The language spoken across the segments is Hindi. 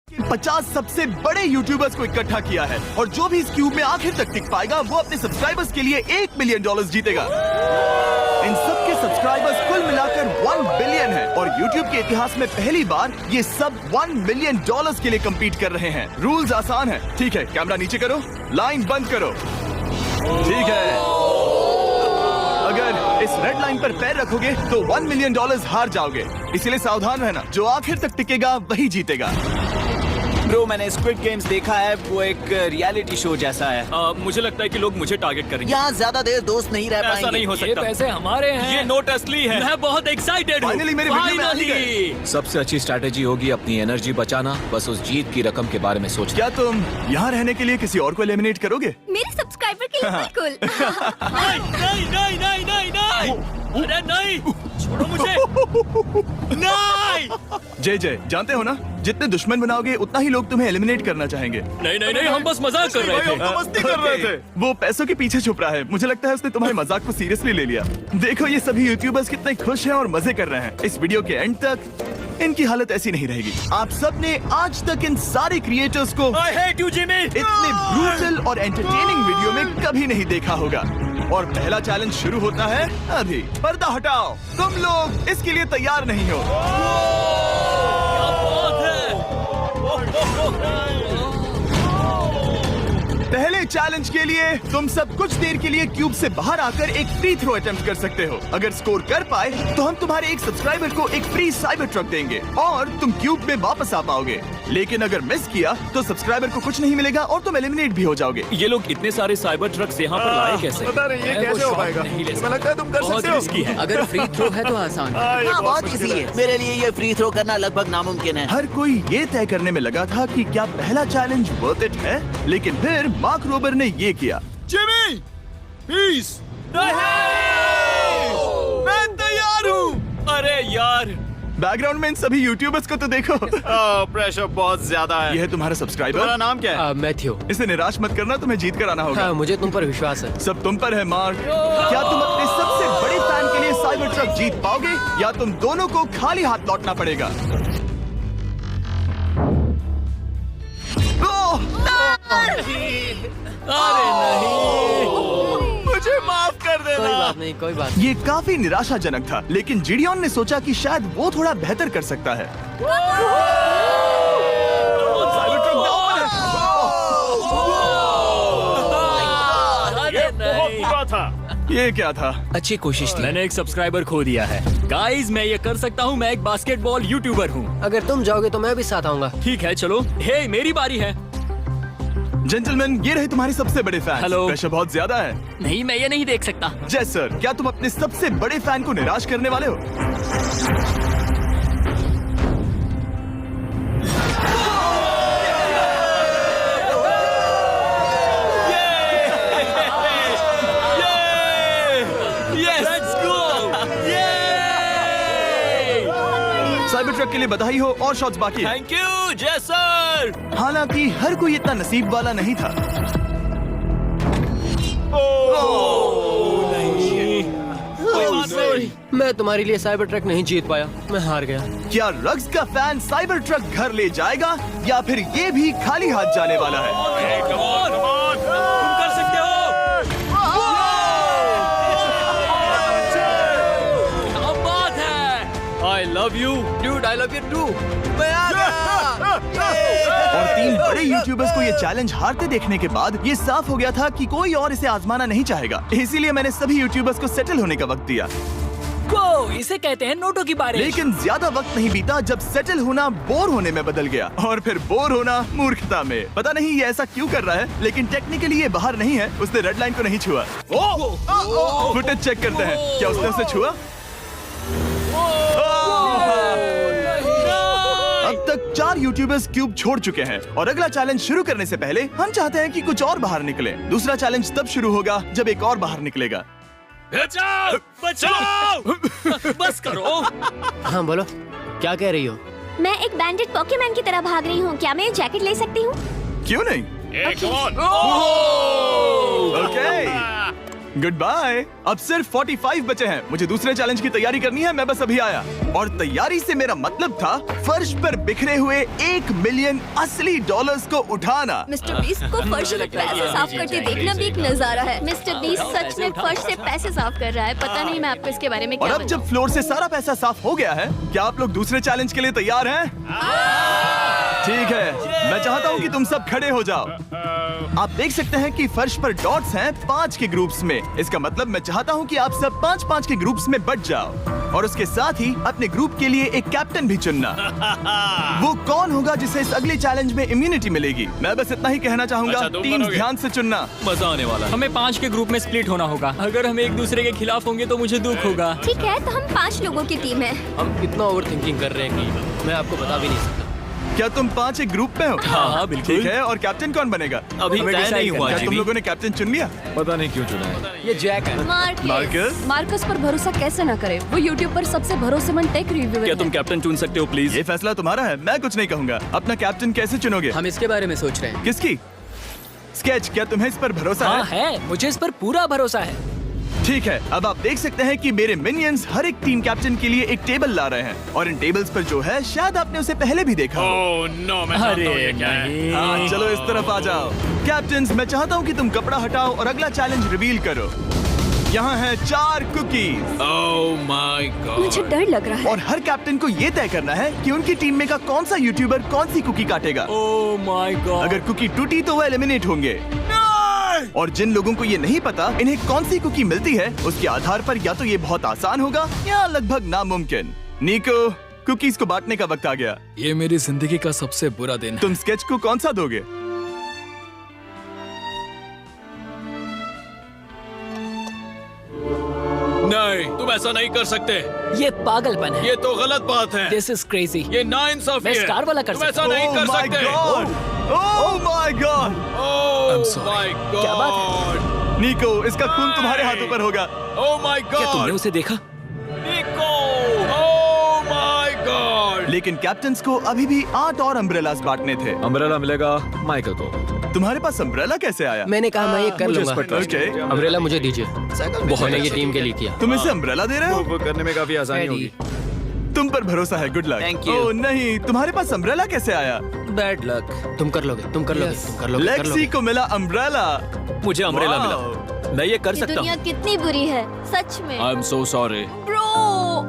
50 सबसे बड़े यूट्यूबर्स को इकट्ठा किया है और जो भी इस क्यूब में आखिर तक टिक पाएगा वो अपने सब्सक्राइबर्स के लिए $1 मिलियन जीतेगा। इन सबके सब्सक्राइबर्स कुल मिलाकर 1 बिलियन है और YouTube के इतिहास में पहली बार ये सब $1 मिलियन के लिए compete कर रहे हैं। रूल्स आसान है, ठीक है? कैमरा नीचे करो, लाइन बंद करो, ठीक है? अगर इस रेड लाइन पर पैर रखोगे तो $1 मिलियन हार जाओगे, इसलिए सावधान रहना। जो आखिर तक टिकेगा वही जीतेगा। ब्रो, मैंने स्क्विड गेम्स देखा है, वो एक रियलिटी शो जैसा है। मुझे लगता है कि लोग मुझे टारगेट करेंगे। यहाँ ज्यादा देर दोस्त नहीं रह पाएंगे। ऐसा नहीं हो ये सकता। पैसे हमारे हैं। ये नोट असली है। मैं बहुत एक्साइटेड हूँ। Finally मेरे वीडियो में आ ही गए। सबसे अच्छी स्ट्रैटेजी होगी अपनी एनर्जी बचाना, बस उस जीत की रकम के बारे में सोचना। क्या तुम यहाँ रहने के लिए किसी और को एलिमिनेट करोगे? मेरे सब्सक्राइबर के लिए बिल्कुल। नहीं नहीं नहीं नहीं नहीं, अरे नहीं, छोड़ो मुझे। नहीं। जय जानते हो ना, जितने दुश्मन बनाओगे उतना ही लोग तुम्हें एलिमिनेट करना चाहेंगे। नहीं नहीं नहीं, हम बस मजाक कर रहे थे। मस्ती कर रहे थे। वो पैसों के पीछे छुप रहा है। मुझे लगता है उसने तुम्हारे मजाक को सीरियसली ले लिया। देखो ये सभी यूट्यूबर्स कितने खुश हैं और मजे कर रहे हैं। इस वीडियो के एंड तक इनकी हालत ऐसी नहीं रहेगी। आप सब ने आज तक इन सारे क्रिएटर्स को I hate you, Jimmy। इतने ब्रूटल और एंटरटेनिंग वीडियो में कभी नहीं देखा होगा। और पहला चैलेंज शुरू होता है अभी। पर्दा हटाओ, तुम लोग इसके लिए तैयार नहीं हो। पहले चैलेंज के लिए तुम सब कुछ देर के लिए क्यूब से बाहर आकर एक फ्री थ्रो अटेम्प्ट कर सकते हो। अगर स्कोर कर पाए तो हम तुम्हारे एक सब्सक्राइबर को एक फ्री साइबर ट्रक देंगे और तुम क्यूब में वापस आ पाओगे। लेकिन अगर मिस किया तो सब्सक्राइबर को कुछ नहीं मिलेगा और तुम एलिमिनेट भी हो जाओगे। ये लोग इतने सारे साइबर ट्रक्स यहाँ पर लाए कैसे? पता नहीं ये कैसे हो पाएगा। मुझे लगता है तुम कर बहुत सकते हो। रिस्की है। अगर फ्री थ्रो है तो आसान है। हाँ, बहुत इजी है। मेरे लिए ये फ्री थ्रो करना लगभग नामुमकिन है। हर कोई ये तय करने में लगा था कि क्या पहला चैलेंज वर्थ इट है, लेकिन फिर मार्क रोबर ने ये किया। Jimmy, please. मैं तैयार हूँ। अरे यार, बैकग्राउंड में इन सभी यूट्यूबर्स को तो देखो। प्रेशर बहुत ज्यादा है। ये है तुम्हारा सब्सक्राइबर। तुम्हारा नाम क्या है? मैथ्यू। इसे निराश मत करना, तुम्हें जीत कर आना होगा। हाँ, मुझे तुम पर विश्वास है। सब तुम पर है मार्क। क्या तुम अपने सबसे बड़े फैन के लिए साइबर ट्रक जीत पाओगे या तुम दोनों को खाली हाथ लौटना पड़ेगा? अरे नहीं, मुझे माफ कर कोई देना। बात नहीं, कोई बात नहीं। ये काफी निराशाजनक था, लेकिन जिडियन ने सोचा कि शायद वो थोड़ा बेहतर कर सकता है। साइबर ट्रक दांव पर है। अरे नहीं। बुरा था। ये क्या था? अच्छी कोशिश थी। मैंने एक सब्सक्राइबर खो दिया है। गाइस, मैं ये कर सकता हूँ। मैं एक बास्केटबॉल यूट्यूबर हूँ। अगर तुम जाओगे तो मैं भी साथ आऊंगा। ठीक है, चलो। हे, मेरी बारी है। जेंटलमैन, ये रहे तुम्हारे सबसे बड़े फैन। हेलो। प्रेशर बहुत ज्यादा है। नहीं, मैं ये नहीं देख सकता। जय सर, क्या तुम अपने सबसे बड़े फैन को निराश करने वाले हो? साइबर ट्रक के लिए बधाई हो और शॉट्स बाकी है। थैंक यू जय सर। हालांकि हर कोई इतना नसीब वाला नहीं था। मैं तुम्हारे लिए साइबर ट्रक नहीं जीत पाया, मैं हार गया। क्या रग्स का फैन साइबर ट्रक घर ले जाएगा या फिर ये भी खाली हाथ जाने वाला है? तुम कर सकते हो। क्या बात है। I love you, Dude, I love you too। और 3 बड़े यूट्यूबर्स को ये चैलेंज हारते देखने के बाद ये साफ हो गया था कि कोई और इसे आजमाना नहीं चाहेगा। इसीलिए मैंने सभी यूट्यूबर्स को सेटल होने का वक्त दिया। इसे कहते हैं नोटों की बारिश। लेकिन ज्यादा वक्त नहीं बीता जब सेटल होना बोर होने में बदल गया और फिर बोर होना मूर्खता में। पता नहीं ये ऐसा क्यों कर रहा है, लेकिन टेक्निकली ये बाहर नहीं है। उसने रेड लाइन को नहीं छुआ। फुटेज चेक करते हैं, क्या उसने उसे छुआ? अब तक 4 यूट्यूबर्स क्यूब छोड़ चुके हैं और अगला चैलेंज शुरू करने से पहले हम चाहते हैं कि कुछ और बाहर निकले। दूसरा चैलेंज तब शुरू होगा जब एक और बाहर निकलेगा। बचाओ, बचाओ। बस करो। हाँ बोलो, क्या कह रही हो? मैं एक बैंडेड पॉकीमैन की तरह भाग रही हूँ। क्या मैं जैकेट ले सकती हूँ? क्यों नहीं? एक और। ओके। Good bye. अब सिर्फ 45 बचे हैं। मुझे दूसरे चैलेंज की तैयारी करनी है। मैं बस अभी आया। और तैयारी से मेरा मतलब था फर्श पर बिखरे हुए 1 मिलियन असली डॉलर्स को उठाना। मिस्टर बीस्ट को फर्श से पैसे साफ करते देखना भी एक नजारा है। मिस्टर बीस्ट सच में फर्श से पैसे साफ कर रहा है। पता नहीं मैं आपको इसके बारे में और क्या अब जब फ्लोर से सारा पैसा साफ हो गया है, क्या आप लोग दूसरे चैलेंज के लिए तैयार हैं? ठीक है, मैं चाहता हूँ कि तुम सब खड़े हो जाओ। आप देख सकते हैं कि फर्श पर डॉट्स हैं 5 के ग्रुप्स में। इसका मतलब मैं चाहता हूँ कि आप सब 5-5 के ग्रुप्स में बट जाओ और उसके साथ ही अपने ग्रुप के लिए एक कैप्टन भी चुनना। वो कौन होगा जिसे इस अगले चैलेंज में इम्यूनिटी मिलेगी? मैं बस इतना ही कहना चाहूंगा, टीम ध्यान से चुनना। मजा आने वाला है। हमें 5 के ग्रुप में स्प्लिट होना होगा। अगर हम एक दूसरे के खिलाफ होंगे तो मुझे दुख होगा। ठीक है, तो हम 5 लोगों की टीम है। हम इतना ओवर थिंकिंग कर रहे हैं कि मैं आपको बता भी नहीं सकता। क्या तुम 5 एक ग्रुप में हो? हाँ, बिल्कुल। ठीक है, और कैप्टन कौन बनेगा? अभी तय नहीं हुआ। क्या तुम लोगों ने कैप्टन चुन लिया? पता नहीं क्यों चुना है। ये जैक है। मार्कस, मार्कस पर भरोसा कैसे ना करे? वो यूट्यूब पर सबसे भरोसेमंद टेक रिव्यूअर क्या है। तुम कैप्टन चुन सकते हो प्लीज? ये फैसला तुम्हारा है, मैं कुछ नहीं कहूंगा। अपना कैप्टन कैसे चुनोगे? हम इसके बारे में सोच रहे हैं। किसकी? स्केच, क्या तुम्हें इस पर भरोसा हाँ है? है, मुझे इस पर पूरा भरोसा है। ठीक है, अब आप देख सकते हैं कि मेरे मिनियंस हर एक टीम कैप्टन के लिए एक टेबल ला रहे हैं और इन टेबल्स पर जो है शायद आपने उसे पहले भी देखा हो। अरे नहीं। हाँ, चलो इस तरफ आ जाओ। कैप्टन्स, मैं चाहता हूँ कि तुम कपड़ा हटाओ और अगला चैलेंज रिवील करो। यहाँ है 4 कुकीज मुझे डर लग रहा है। और हर कैप्टन को ये तय करना है कि उनकी टीम में का कौन सा यूट्यूबर कौन सी कुकी काटेगा। Oh my God. अगर कुकी टूटी तो वो एलिमिनेट होंगे। और जिन लोगों को ये नहीं पता इन्हें कौन सी कुकी मिलती है, उसके आधार पर या तो ये बहुत आसान होगा या लगभग नामुमकिन। निको, कुकीज को बांटने का वक्त आ गया। ये मेरी जिंदगी का सबसे बुरा दिन है। तुम स्केच को कौन सा दोगे? नहीं, तुम ऐसा नहीं कर सकते। ये पागलपन है। ये तो गलत बात है। This is crazy. ये नाइंसाफी मैं है। स्टार वाला कर तुम सकता ऐसा नहीं कर Oh my सकते। God! Oh my God! Oh my God! क्या बात निको, इसका खून तुम्हारे हाथों पर होगा। Oh my God! क्या तुमने उसे देखा? Oh my God! लेकिन कैप्टन्स को अभी भी 8 और अम्ब्रेलास बांटने थे। अम्ब्रेला मिलेगा माइकल को। तुम्हारे पास अम्ब्रेला कैसे आया? मैंने कहा मैं ये कर मुझे इस लूंगा। पर trust है। Okay. अम्ब्रेला मुझे दीजिए। बहुत ये टीम के लिए किया। तुम इसे अम्ब्रेला दे रहे हो? वो करने में काफी आसानी होगी। तुम पर भरोसा है, गुड लक। Thank you. ओह नहीं, तुम्हारे पास अम्ब्रेला कैसे आया? Bad luck. तुम कर लोगे, तुम कर लोगे, तुम कर लोगे, कर लेक्सी लोगे। को मिला अम्ब्रेला। मुझे अम्ब्रेला Wow. मिला। मैं ये कर ये सकता दुनिया हूँ। कितनी बुरी है, सच में। I am so sorry. Bro,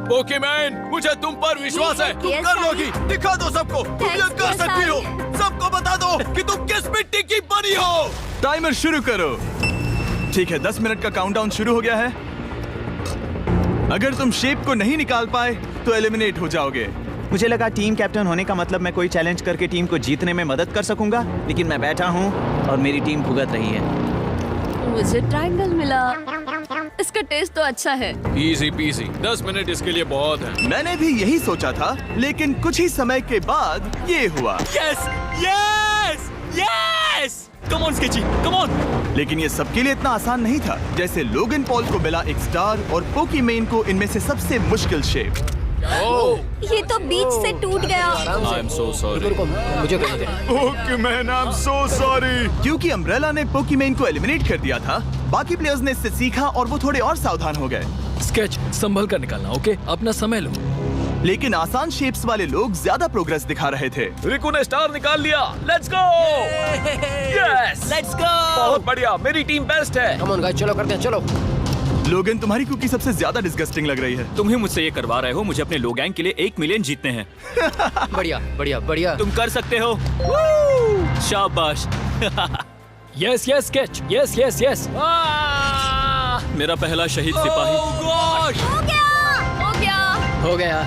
Pokemon, मुझे तुम पर विश्वास है। तुम कर लोगी। दिखा दो सबको, तुम ये Thanks, कर सकती हो। सारी। सबको बता दो कि तुम किस मिट्टी की बनी हो। टाइमर शुरू करो। ठीक है, 10 मिनट का काउंटडाउन शुरू हो गया है। अगर तुम शेप को नहीं निकाल पाए तो एलिमिनेट हो जाओगे। मुझे लगा टीम कैप्टन होने का मतलब मैं कोई चैलेंज करके टीम को जीतने में मदद कर सकूंगा, लेकिन मैं बैठा हूँ और मेरी टीम भुगत रही है। मुझे ट्रायंगल मिला। इसका टेस्ट तो अच्छा है। Easy peasy। 10 मिनट इसके लिए बहुत है। मैंने भी यही सोचा था, लेकिन कुछ ही समय के बाद ये हुआ। Yes yes yes. Come on sketchy, come on. लेकिन ये सबके लिए इतना आसान नहीं था। जैसे लोगन पॉल को मिला एक स्टार और पोकीमेन को इनमें से सबसे मुश्किल शेप। ये तो बीच से टूट गया। आई एम सो सॉरी। रुको, मुझे करने दे। पोकीमेन, आई एम सो सॉरी। क्योंकि अम्ब्रेला ने पोकीमेन को एलिमिनेट कर दिया था, बाकी प्लेयर्स ने इससे सीखा और वो थोड़े और सावधान हो गए। स्केच संभल कर निकालना, ओके? अपना समय लो। लेकिन आसान शेप्स वाले लोग ज्यादा प्रोग्रेस दिखा रहे थे। रिकू ने स्टार निकाल लिया। Let's go. Yes, let's go. बहुत बढ़िया, मेरी टीम बेस्ट है। कम ऑन गाइस, चलो करते हैं, चलो। लोगन, तुम्हारी कुकी सबसे ज्यादा डिस्गस्टिंग लग रही है। तुम ही मुझसे ये करवा रहे हो। मुझे अपने लो गैंग के लिए 1 मिलियन जीतने हैं। बढ़िया, बढ़िया, बढ़िया। तुम कर सकते हो। शाबाश। Yes yes sketch, yes yes yes. मेरा पहला शहीद सिपाही। हो गया, हो गया। हो गया।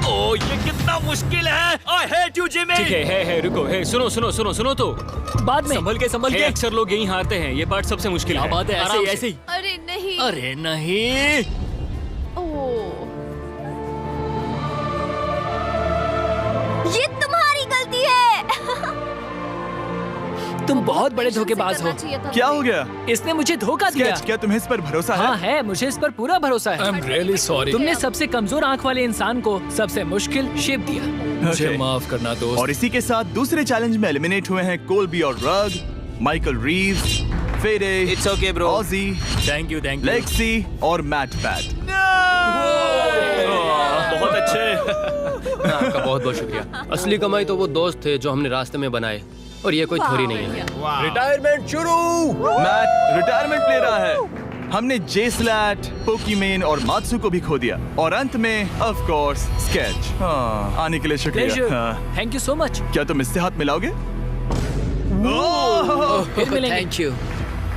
ओह, ये कितना मुश्किल है। I hate you, Jimmy। ठीक है, रुको, सुनो सुनो सुनो सुनो तो बाद में। संभल के अक्सर लोग यही हारते हैं। ये पार्ट सबसे मुश्किल है। बात है, ऐसे आराम ही, से। ऐसे ही। अरे नहीं। अरे नहीं। ओह, ये तुम्हारी गलती है। तुम बहुत बड़े धोखेबाज हो। क्या हो गया? इसने मुझे धोखा दिया। स्केच, क्या तुम्हें इस पर भरोसा हाँ है? है, मुझे इस पर पूरा भरोसा है। I am really sorry. तुमने सबसे कमजोर आंख वाले इंसान को सबसे मुश्किल शेप दिया। मुझे Okay. माफ करना दोस्त। और इसी के साथ दूसरे चैलेंज में एलिमिनेट हुए हैं कोल्बी और Rug, Michael Reeves, Fede, It's okay, bro. Ozzy, thank you Lexi और मैट पैट। बहुत अच्छे। आपका बहुत बहुत शुक्रिया। असली कमाई तो वो दोस्त थे जो हमने रास्ते में बनाए, और ये कोई थोड़ी नहीं है। रिटायरमेंट शुरू। मैट रिटायरमेंट ले रहा है। हमने जे स्लैट, पोकीमेन और मात्सु को भी खो दिया, और अंत में ऑफ कोर्स स्केच। हाँ, आने के लिए शुक्रिया। हाँ। Thank you so much. क्या तुम इससे हाथ मिलाओगे? फिर मिलेंगे। Thank you.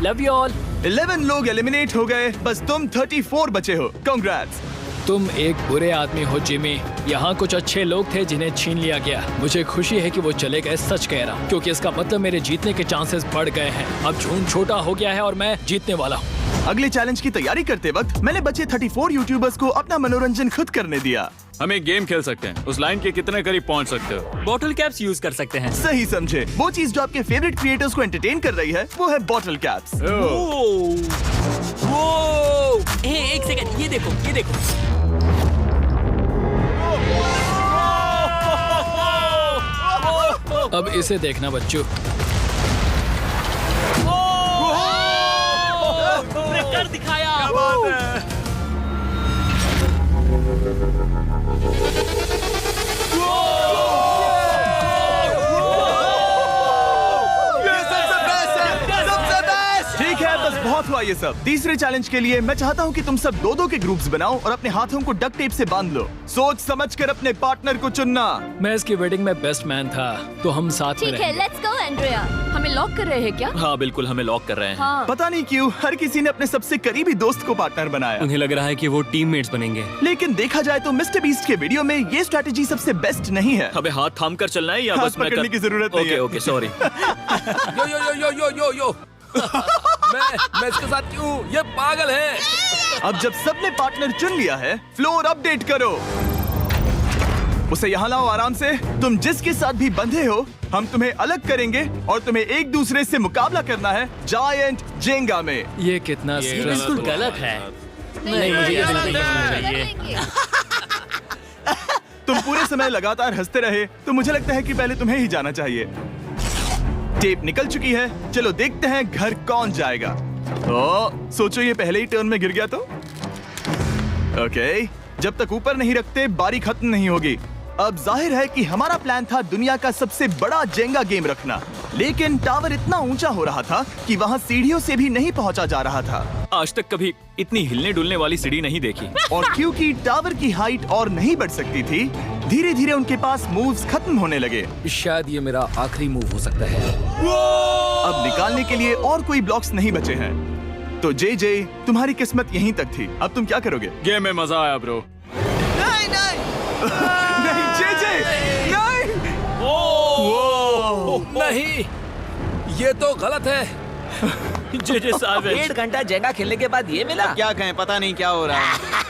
Love you all. 11 लोग एलिमिनेट हो गए, बस तुम 34 बचे हो। कांग्रेट्स। तुम एक बुरे आदमी हो जिमी। यहाँ कुछ अच्छे लोग थे जिन्हें छीन लिया गया। मुझे खुशी है कि वो चले गए, सच कह रहा हूँ, क्योंकि इसका मतलब मेरे जीतने के चांसेस बढ़ गए हैं। अब झूठ छोटा हो गया है और मैं जीतने वाला हूँ। अगले चैलेंज की तैयारी करते वक्त मैंने बचे 34 यूट्यूबर्स को अपना मनोरंजन खुद करने दिया। हम एक गेम खेल सकते हैं। उस लाइन के कितने करीब पहुंच सकते हो? बॉटल कैप्स यूज कर सकते हैं। सही समझे। वो चीज जो आपके फेवरेट क्रिएटर्स को एंटरटेन कर रही है वो है बॉटल कैप्स। एक सेकंड, ये देखो, ये देखो। अब इसे देखना बच्चों। कर दिखाया। ठीक है, बस बहुत हुआ ये सब। तीसरे चैलेंज के लिए मैं चाहता हूँ कि तुम सब दो के ग्रुप्स बनाओ और अपने हाथों को डक्ट टेप से बांध लो। सोच समझकर अपने पार्टनर को चुनना। मैं इसकी वेडिंग में बेस्ट मैन था, तो हम साथ में ठीक है, रहेंगे। Let's go Andrea. हमें लॉक कर रहे हैं क्या? हाँ बिल्कुल, हमें लॉक कर रहे हैं। हाँ। पता नहीं क्यों हर किसी ने अपने सबसे करीबी दोस्त को पार्टनर बनाया। उन्हें लग रहा है कि वो टीममेट्स बनेंगे। लेकिन देखा जाए तो मिस्टर बीस्ट के वीडियो में ये स्ट्रेटेजी सबसे बेस्ट नहीं है। हमें हाथ थाम कर चलना है या हाथ बस मैं पकड़ने की जरूरत नहीं है। Okay sorry. यो यो यो यो यो यो यो मैं इसके साथ क्यों? ये पागल है। अब जब सबने पार्टनर चुन लिया है, फ्लोर अपडेट करो। उसे यहाँ लाओ आराम से। तुम जिसके साथ भी बंधे हो, हम तुम्हें अलग करेंगे और तुम्हें एक दूसरे से मुकाबला करना है जायंट जेंगा में। ये कितना बिल्कुल गलत है। नहीं, मुझे ये बिल्कुल नहीं नहीं करेंगे। तुम पूरे समय लगातार हंसते रहे, तो मुझे लगता है कि पहले तुम्हें ही जाना चाहिए। टेप निकल चुकी है, चलो देखते हैं घर कौन जाएगा। सोचो ये पहले ही टर्न में गिर गया तो। ओके, जब तक ऊपर नहीं रखते बारी खत्म नहीं होगी। अब जाहिर है कि हमारा प्लान था दुनिया का सबसे बड़ा जेंगा गेम रखना, लेकिन टावर इतना ऊंचा हो रहा था कि वहाँ सीढ़ियों से भी नहीं पहुँचा जा रहा था। आज तक कभी इतनी हिलने डुलने वाली सीढ़ी नहीं देखी। और क्योंकि टावर की हाइट और नहीं बढ़ सकती थी, धीरे धीरे उनके पास मूव्स खत्म होने लगे। शायद ये मेरा आखिरी मूव हो सकता है। अब निकालने के लिए और कोई ब्लॉक्स नहीं बचे हैं। तो जे तुम्हारी किस्मत यहीं तक थी। अब तुम क्या करोगे? गेम में मजा आया ब्रो। नहीं जे नहीं। नहीं, ये तो गलत है। जे साहब 1.5 घंटा जेंगा खेलने के बाद ये मिला। क्या कहें, पता नहीं क्या हो रहा है।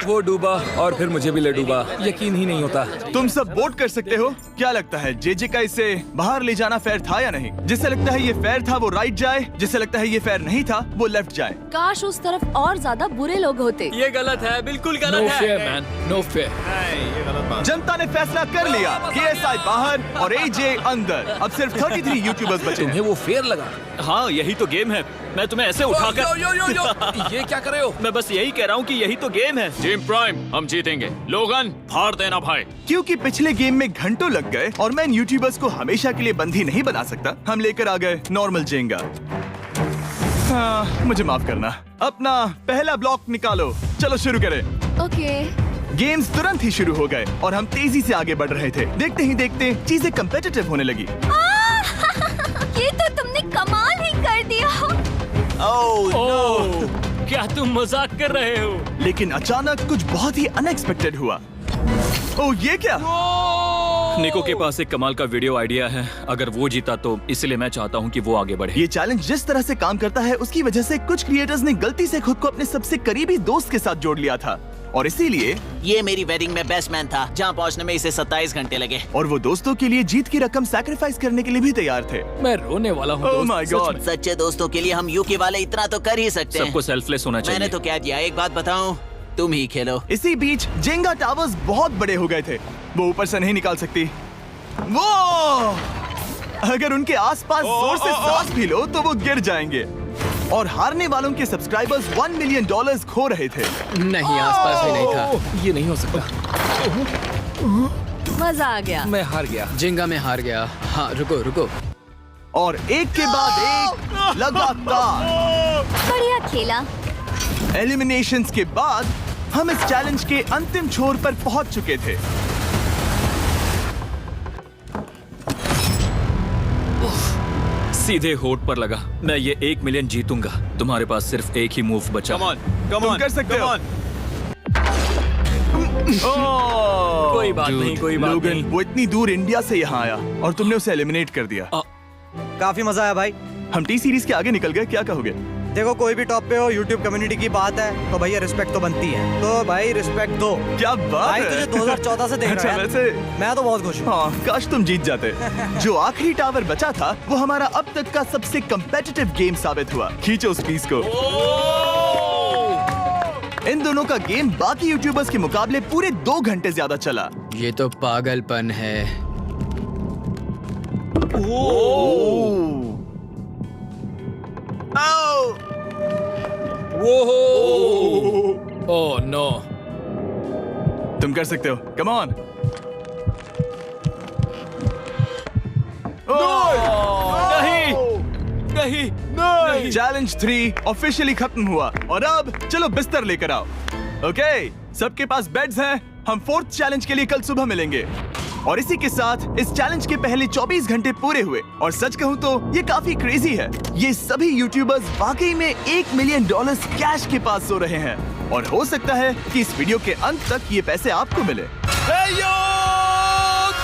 वो डूबा और फिर मुझे भी ले डूबा। यकीन ही नहीं होता। तुम सब वोट कर सकते हो। क्या लगता है जे का इसे बाहर ले जाना फेयर था या नहीं? जिसे लगता है ये फेयर था वो राइट जाए, जिसे लगता है ये फेयर नहीं था वो लेफ्ट जाए। काश उस तरफ और ज्यादा बुरे लोग होते। ये गलत है, बिल्कुल नो गलत फेयर है। Man, no fair. जनता ने फैसला कर लिया। KSI बाहर और AJ अंदर। अब सिर्फ 33 यूट्यूबर्स बचे हैं। तुम्हें वो फेयर लगा? हाँ यही तो गेम है। मैं तुम्हें ऐसे उठाकर यो यो यो यो ये क्या कर रहे हो? मैं बस यही कह रहा हूँ कि यही तो गेम है। टीम प्राइम, हम जीतेंगे। लोगन फाड़ देना भाई। क्योंकि पिछले गेम में घंटों लग गए और मैं इन यूट्यूबर्स को हमेशा के लिए बंदी नहीं बना सकता, हम लेकर आ गए नॉर्मल जेंगा। मुझे माफ करना। अपना पहला ब्लॉक निकालो। चलो शुरू करें। ओके। गेम्स तुरंत ही शुरू हो गए और हम तेजी से आगे बढ़ रहे थे। देखते ही देखते चीजें कम्पिटिटिव होने लगी। ये तो तुमने कमाल ही कर दिया। ओह, क्या तुम मजाक कर रहे हो? लेकिन अचानक कुछ बहुत ही अनएक्सपेक्टेड हुआ। ओह, ये क्या? निको के पास एक कमाल का वीडियो आइडिया है। अगर वो जीता तो इसलिए मैं चाहता हूँ कि वो आगे बढ़े। ये चैलेंज जिस तरह से काम करता है उसकी वजह से कुछ क्रिएटर्स ने गलती से खुद को अपने सबसे करीबी दोस्त के साथ जोड़ लिया था, और इसीलिए ये मेरी वेडिंग में बेस्ट मैन था, जहाँ पहुँचने में इसे 27 घंटे लगे। और वो दोस्तों के लिए जीत की रकम सैक्रिफाइस करने के लिए भी तैयार थे। मैं रोने वाला हूँ। ओह दोस्त, माय सच गॉड। में। सच्चे दोस्तों के लिए हम यूके वाले इतना तो कर ही सकते हैं। सबको सेल्फलेस होना चाहिए। मैंने तो क्या दिया, एक बात बताऊं, तुम ही खेलो। इसी बीच जेंगा टावर्स बहुत बड़े हो गए थे। वो ऊपर से नहीं निकाल सकती। वो अगर उनके आसपास जोर से सांस भी लो तो वो गिर जाएंगे। और हारने वालों के सब्सक्राइबर्स $1 मिलियन खो रहे थे। नहीं, आसपास भी नहीं था। ये नहीं हो सकता। मजा आ गया। मैं हार गया। जिंगा में हार गया। हाँ, रुको। और एक के बाद एक लगातार बढ़िया खेला। एलिमिनेशंस के बाद हम इस चैलेंज के अंतिम छोर पर पहुंच चुके थे। सीधे होठ पर लगा। मैं ये 1 मिलियन जीतूंगा। तुम्हारे पास सिर्फ एक ही मूव बचा। तुम कर सकते हो। कोई बात नहीं, कोई बात लोगन, नहीं। वो इतनी दूर इंडिया से यहाँ आया और तुमने उसे एलिमिनेट कर दिया। काफी मजा आया भाई। हम टी सीरीज के आगे निकल गए, क्या कहोगे? देखो, कोई भी टॉप पे हो, यूट्यूब कम्युनिटी की बात है तो भैया रिस्पेक्ट तो बनती है। तो भाई रिस्पेक्ट दो। क्या बात भाई है। तुझे 2014 से देख अच्छा, रहा है। वैसे मैं तो बहुत खुश हूँ। हाँ, काश तुम जीत जाते। जो आखिरी टावर बचा था वो हमारा अब तक का सबसे कम्पेटिटिव गेम साबित हुआ। खींचो उस पीस को। इन दोनों का गेम बाकी यूट्यूबर्स के मुकाबले पूरे 2 घंटे ज्यादा चला। ये तो पागलपन है। Oh no. तुम कर सकते हो, कम ऑन। नहीं। चैलेंज 3 ऑफिशियली खत्म हुआ और अब चलो बिस्तर लेकर आओ। ओके, सबके पास बेड्स हैं। हम 4th चैलेंज के लिए कल सुबह मिलेंगे। और इसी के साथ इस चैलेंज के पहले 24 घंटे पूरे हुए। और सच कहूं तो ये काफी क्रेजी है। ये सभी यूट्यूबर्स वाकई में $1 मिलियन कैश के पास सो रहे हैं। और हो सकता है कि इस वीडियो के अंत तक ये पैसे आपको मिले।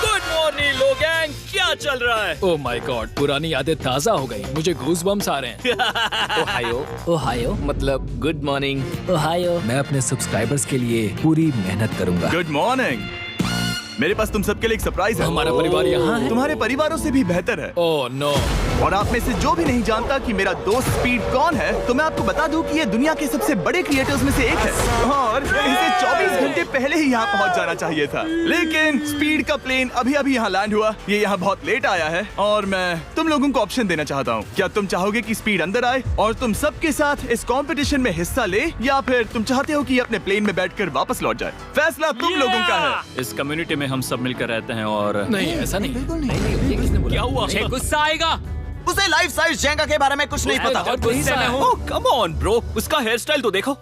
गुड मॉर्निंग लोगैंग, क्या चल रहा है? ओह माय गॉड, पुरानी यादें ताजा हो गई। मुझे गूज़बम्स आ रहे हैं। ओहायो मतलब गुड मॉर्निंग। ओहायो। मैं अपने सब्सक्राइबर्स के लिए पूरी मेहनत करूंगा। Good morning. मेरे पास तुम सबके लिए एक सरप्राइज है। हमारा परिवार यहाँ है। तुम्हारे परिवारों से भी बेहतर है। Oh no. और आप में से जो भी नहीं जानता कि मेरा दोस्त स्पीड कौन है, तो मैं आपको बता दूं कि ये दुनिया के सबसे बड़े क्रिएटर्स में से एक है। और इसे 24 घंटे पहले ही यहाँ पहुँच जाना चाहिए था। लेकिन स्पीड का प्लेन अभी अभी यहाँ लैंड हुआ। ये यहाँ बहुत लेट आया है और मैं तुम लोगों को ऑप्शन देना चाहता हूँ। क्या तुम चाहोगे कि स्पीड अंदर आए और तुम सबके साथ इस कंपटीशन में हिस्सा ले, या फिर तुम चाहते हो कि ये अपने प्लेन में बैठकर वापस लौट जाए? फैसला तुम लोगों का है। इस कम्युनिटी में हम सब मिलकर रहते हैं और नहीं, ऐसा नहीं। क्या हुआ? मुझे गुस्सा आएगा। उसे लाइफ साइज जेंगा के बारे में कुछ नहीं पता। बहुत गुस्से में हूँ। कम ऑन ब्रो, उसका हेयर स्टाइल तो देखो।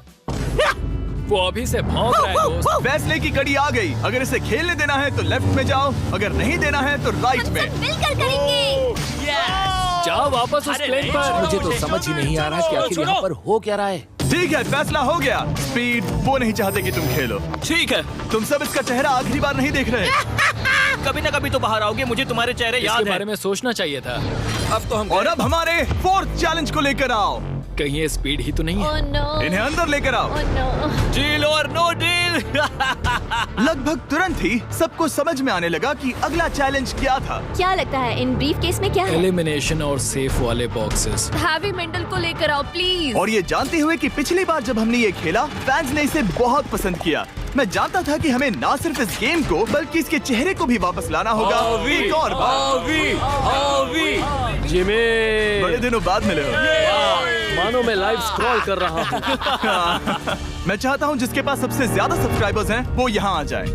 वो अभी से भौंक रहा है दोस्त। फैसले की कड़ी आ गई। अगर इसे खेलने देना है तो लेफ्ट में जाओ, अगर नहीं देना है तो राइट में। मिलकर करेंगे। जाओ वापस उस प्लेन पर। मुझे तो समझ ही नहीं आ रहा कि आखिर यहाँ पर हो क्या रहा है। ठीक है, फैसला हो गया। स्पीड वो नहीं चाहते कि तुम खेलो। ठीक है, तुम सब इसका चेहरा आखिरी बार नहीं देख रहे। कभी ना कभी तो बाहर आओगे, मुझे तुम्हारे चेहरे याद इसके है। बारे में सोचना चाहिए था। अब तो हम और अब हमारे 4th चैलेंज को लेकर आओ। कहीं ये स्पीड ही तो नहीं है। Oh no. इन्हें अंदर लेकर आओ। Oh no. डील और नो डील। लगभग तुरंत ही सबको समझ में आने लगा कि अगला चैलेंज क्या था। क्या लगता है इन ब्रीफ केस में क्या है? एलिमिनेशन और सेफ वाले बॉक्सेस। हैवी मेंटल को लेकर आओ प्लीज। और ये जानते हुए कि पिछली बार जब हमने ये खेला फैंस ने इसे बहुत पसंद किया। मैं जानता था कि हमें ना सिर्फ इस गेम को बल्कि इसके चेहरे को भी वापस लाना होगा। एक और बार। जिमी, बड़े दिनों बाद मिले हो। मानो मैं लाइव स्क्रॉल कर रहा हूँ। मैं चाहता हूँ जिसके पास सबसे ज्यादा सब्सक्राइबर्स हैं वो यहाँ आ जाए।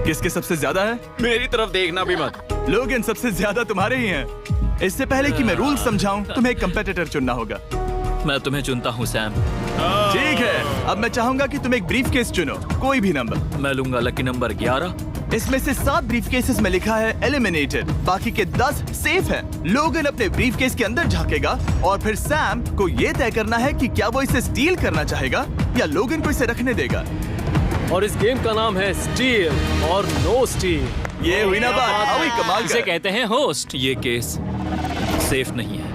किसके सबसे ज्यादा है? मेरी तरफ देखना भी मत। लोग इन सबसे ज्यादा तुम्हारे ही हैं। इससे पहले कि मैं रूल समझाऊं, तुम्हें एक कंपेटिटर चुनना होगा। मैं तुम्हें चुनता हूँ सैम। ठीक है, अब मैं चाहूंगा कि तुम एक ब्रीफ केस चुनो, कोई भी नंबर। मैं लूंगा लकी नंबर 11। इसमें से 7 ब्रीफ केसेस में लिखा है एलिमिनेटेड, बाकी के 10 सेफ हैं। लोगन अपने ब्रीफ केस के अंदर झांकेगा और फिर सैम को ये तय करना है कि क्या वो इसे स्टील करना चाहेगा या लोगन को इसे रखने देगा। और इस गेम का नाम है स्टील और नो स्टील। ये हुई ना बात, हावी कमाल इसे का। कहते हैं होस्ट। ये केस सेफ नहीं है।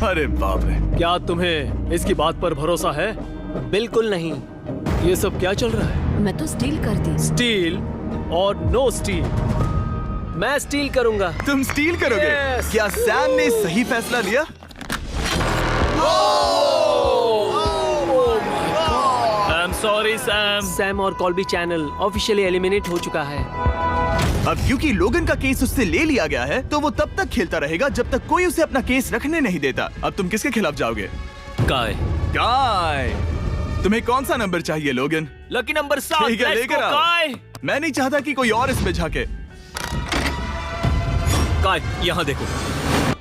अरे बाप रे। क्या तुम्हें इसकी बात पर भरोसा है? बिल्कुल नहीं। ये सब क्या चल रहा है? मैं तो स्टील कर दी। स्टील और नो स्टील। मैं स्टील करूंगा। तुम स्टील करोगे? Yes! क्या सैम ने सही फैसला लिया? I am sorry Sam. Sam और कॉल्बी चैनल ऑफिशियली एलिमिनेट हो चुका है। अब क्योंकि लोगन का केस उससे ले लिया गया है तो वो तब तक खेलता रहेगा जब तक कोई उसे अपना केस रखने नहीं देता। अब तुम किसके खिलाफ जाओगे? काय। काय। तुम्हें कौन सा नंबर चाहिए लोगन? Lucky number 7। ठीक है, Let's लेकर go, आओ। काय। मैं नहीं चाहता कि कोई और इसमें झांके। काय, यहाँ देखो,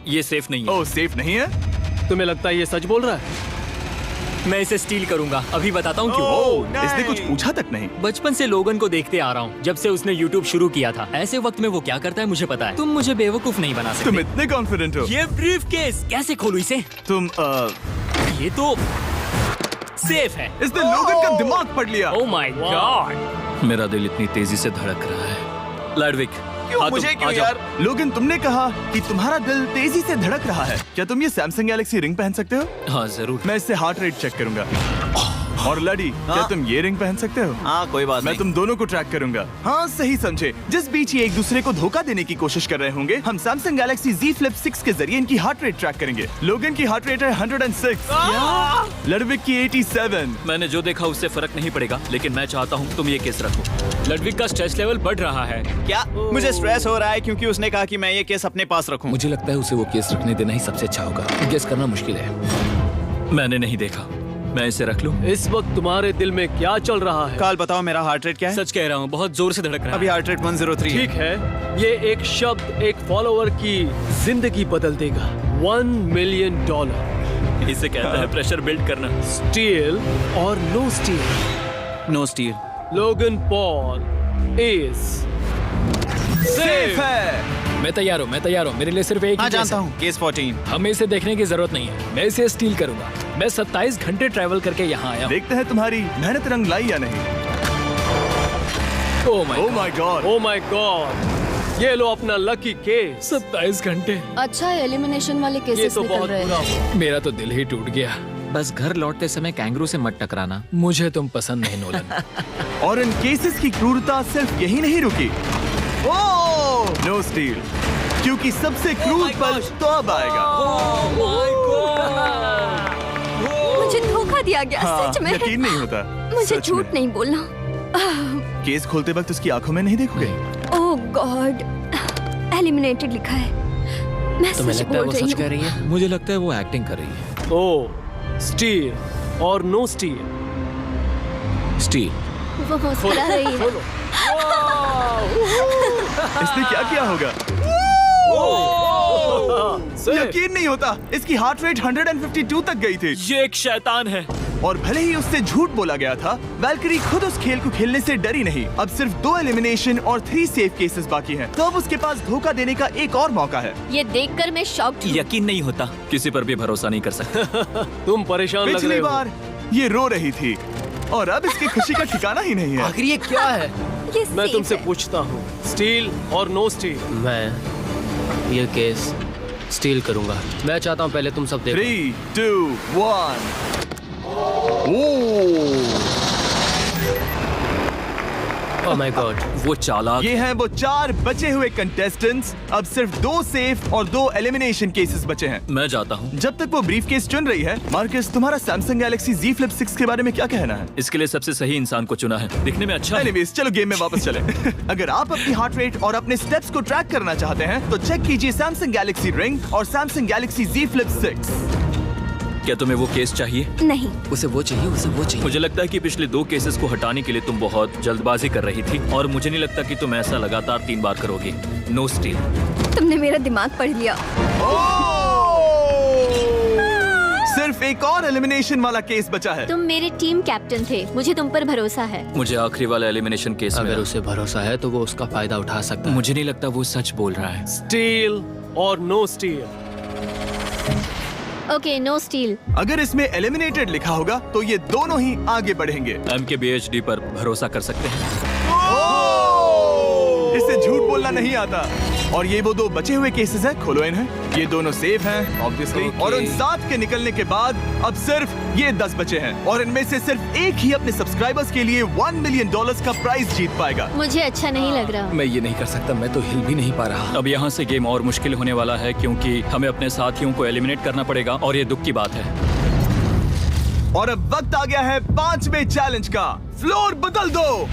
ये सेफ नहीं है। ओह, सेफ नहीं है? तुम्हें लगता है ये सच बोल रहा है? मैं इसे स्टील करूंगा, अभी बताता हूँ क्यों। ओह, इसने कुछ पूछा तक नहीं। बचपन से लोगन को देखते आ रहा हूँ, जब से उसने YouTube शुरू किया था। ऐसे वक्त में वो क्या करता है मुझे पता है। तुम मुझे बेवकूफ नहीं बना तुम सकते। इतने कॉन्फिडेंट हो? ये ब्रीफ केस कैसे खोलूं इसे? तुम ये तो सेफ है। इसने लोगन का दिमाग पढ़ लिया। Oh my God. मेरा दिल इतनी तेजी से धड़क रहा है। लैडविक, क्यों मुझे क्यों यार? लोगन, तुमने कहा कि तुम्हारा दिल तेजी से धड़क रहा है। क्या तुम ये सैमसंग गैलेक्सी रिंग पहन सकते हो? हाँ जरूर। मैं इससे हार्ट रेट चेक करूंगा। और लड़ी, क्या तुम ये रिंग पहन सकते हो? हाँ, कोई बात मैं नहीं। तुम दोनों को ट्रैक करूंगा। हाँ, सही समझे। जिस बीच ये एक दूसरे को धोखा देने की कोशिश कर रहे होंगे, हम सैमसंग गैलेक्सी Z Flip 6 के जरिए इनकी हार्ट रेट ट्रैक करेंगे। लोगन की हार्ट रेट है 106, लड़विक की 87। मैंने जो देखा उससे फर्क नहीं पड़ेगा, लेकिन मैं चाहता हूँ तुम ये केस रखो। लड़विक का स्ट्रेस लेवल बढ़ रहा है। क्या? मुझे स्ट्रेस हो रहा है क्योंकि उसने कहा कि मैं ये केस अपने पास रखूं। मुझे लगता है उसे वो केस रखने देना ही सबसे अच्छा होगा। गेस करना मुश्किल है। मैंने नहीं देखा, मैं इसे रख लूं? इस वक्त तुम्हारे दिल में क्या चल रहा है? काल, बताओ मेरा हार्ट रेट क्या है? सच कह रहा हूँ, बहुत जोर से धड़क रहा है। अभी हार्ट रेट 103 ठीक है, ये एक शब्द एक फॉलोअर की जिंदगी बदल देगा। $1 मिलियन। इसे कहता है प्रेशर बिल्ड करना। स्टील और no steal. No steal. Logan Paul is safe है। मैं तैयार हूँ, मेरे लिए सिर्फ एक हाँ, ही केस जानता है। हूँ। केस 14। हमें इसे देखने की जरूरत नहीं है, मैं इसे स्टील करूंगा। मैं 27 घंटे ट्रैवल करके यहाँ आया हूँ। देखते हैं तुम्हारी मेहनत रंग लाई या नहीं। Oh my God. Oh my God, ये लो अपना लकी केस। 27 घंटे, अच्छा एलिमिनेशन वाले ये केसेस तो निकल बहुत रहे बुरा हैं। हुआ। मेरा तो दिल ही टूट गया। बस घर लौटते समय कैंगरू से मत टकराना। मुझे तुम पसंद नहीं नोलन। और इन केसेस की क्रूरता सिर्फ यही नहीं रुकी। ओह, नो स्टील, क्योंकि सबसे क्रूर पल तो अब आएगा। मुझे धोखा दिया गया, हाँ, सच में। यकीन नहीं होता। मुझे सच झूठ में। नहीं बोलना। केस खोलते वक्त उसकी आंखों में नहीं देखोगे? ओह गॉड, एलिमिनेटेड लिखा है। मैं सच बोल रही हूँ। रही है? मुझे लगता है वो एक्टिंग कर रही है। ओ, स्टील और नो स्टील। स्टील। वो मुस्कुरा रही है। इसने क्या किया होगा? यकीन नहीं होता, इसकी हार्ट रेट 152 तक गई थी। ये एक शैतान है। और भले ही उससे झूठ बोला गया था, वैल्करी खुद उस खेल को खेलने से डरी नहीं। अब सिर्फ 2 एलिमिनेशन और 3 सेफ केसेस बाकी हैं। तो अब उसके पास धोखा देने का एक और मौका है। ये देखकर मैं शॉक्ड हूँ। यकीन नहीं होता, किसी पर भी भरोसा नहीं कर सकता। तुम परेशान लग रहे पिछली हो। बार ये रो रही थी और अब इसकी खुशी का ठिकाना ही नहीं है। आखिर ये क्या है? ये मैं safe तुमसे है। पूछता हूँ, स्टील और नो स्टील। मैं ये केस स्टील करूंगा। मैं चाहता हूँ पहले तुम सब देखो। 3, 2, 1। ओह, ओह माय गॉड, वो चालाक। ये हैं वो 4 बचे हुए कंटेस्टेंट्स। अब सिर्फ 2 सेफ और 2 एलिमिनेशन केसेस बचे हैं। मैं जाता हूँ। जब तक वो ब्रीफ केस चुन रही है, मार्कस, तुम्हारा सैमसंग गैलेक्सी Z Flip 6 के बारे में क्या कहना है? इसके लिए सबसे सही इंसान को चुना है। दिखने में अच्छा है। एनीवेज, चलो गेम में वापस चलें। अगर आप अपनी हार्ट रेट और अपने स्टेप्स को ट्रैक करना चाहते हैं, तो चेक कीजिए सैमसंग गैलेक्सी रिंग और सैमसंग गैलेक्सी Z Flip 6। क्या तुम्हें वो केस चाहिए? नहीं, उसे वो चाहिए। मुझे लगता है कि पिछले 2 केसेस को हटाने के लिए तुम बहुत जल्दबाजी कर रही थी, और मुझे नहीं लगता कि तुम ऐसा लगातार 3 बार करोगी। No steal. तुमने मेरा दिमाग पढ़ लिया। सिर्फ एक और एलिमिनेशन वाला केस बचा है। तुम मेरे टीम कैप्टन थे, मुझे तुम पर भरोसा है। मुझे आखिरी वाला एलिमिनेशन केस अगर में उसे भरोसा है तो वो उसका फायदा उठा सकता है। मुझे नहीं लगता वो सच बोल रहा है। स्टील और no steal. Okay, no steal. अगर इसमें एलिमिनेटेड लिखा होगा तो ये दोनों ही आगे बढ़ेंगे। MKBHD पर भरोसा कर सकते हैं। इसे झूठ बोलना नहीं आता। और ये वो 2 बचे हुए केसेस हैं, खोलो इन्हें। ये दोनों सेफ हैं ऑब्वियसली। और उन 7 के निकलने के बाद अब सिर्फ ये 10 बचे हैं, और इनमें से सिर्फ एक ही अपने सब्सक्राइबर्स के लिए $1 मिलियन का प्राइज जीत पाएगा। मुझे अच्छा नहीं लग रहा। मैं ये नहीं कर सकता, मैं तो हिल भी नहीं पा रहा। अब यहाँ से गेम और मुश्किल होने वाला है, क्योंकि हमें अपने साथियों को एलिमिनेट करना पड़ेगा, और ये दुख की बात है। और अब वक्त आ गया है 5वें चैलेंज का। फ्लोर बदल दो।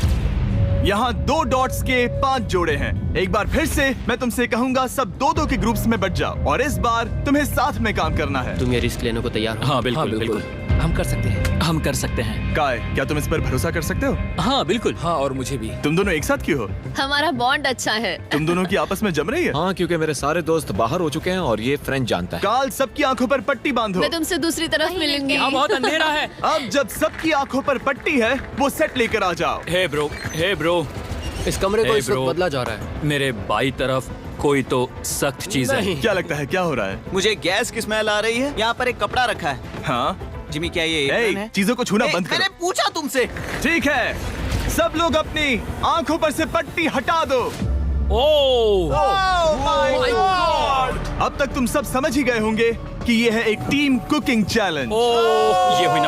यहाँ 2 डॉट्स के 5 जोड़े हैं। एक बार फिर से मैं तुमसे कहूंगा, सब 2-2 के ग्रुप्स में बट जाओ और इस बार तुम्हें साथ में काम करना है। तुम ये रिस्क लेने को तैयार हो? हाँ बिल्कुल बिल्कुल, हम कर सकते हैं। हम कर सकते हैं। काय, क्या तुम इस पर भरोसा कर सकते हो? हाँ बिल्कुल। हाँ, और मुझे भी। तुम दोनों एक साथ क्यों हो? हमारा बॉन्ड अच्छा है। तुम दोनों की आपस में जम रही है? हाँ, क्योंकि मेरे सारे दोस्त बाहर हो चुके हैं और ये फ्रेंड जानता है। काल, सबकी आंखों पर पट्टी बांधो। मैं तुमसे दूसरी तरफ मिलूंगी। यहाँ बहुत अंधेरा है। अब जब सबकी आंखों पर पट्टी है, वो सेट लेकर आ जाओ। हे ब्रो, इस कमरे को Hey, इस वक्त bro. बदला जा रहा है। मेरे बाई तरफ कोई तो सख्त चीज है। क्या लगता है क्या हो रहा है? मुझे गैस की स्मेल आ रही है। यहाँ पर एक कपड़ा रखा है। हाँ, जिमी, क्या ये ए, एप्रन है? चीजों को छूना बंद मैंने करो। पूछा तुमसे। ठीक है, सब लोग अपनी आंखों पर से पट्टी हटा दो। ओह अब तक तुम सब समझ ही गए होंगे कि ये है एक टीम कुकिंग चैलेंज। ओह, ये हुई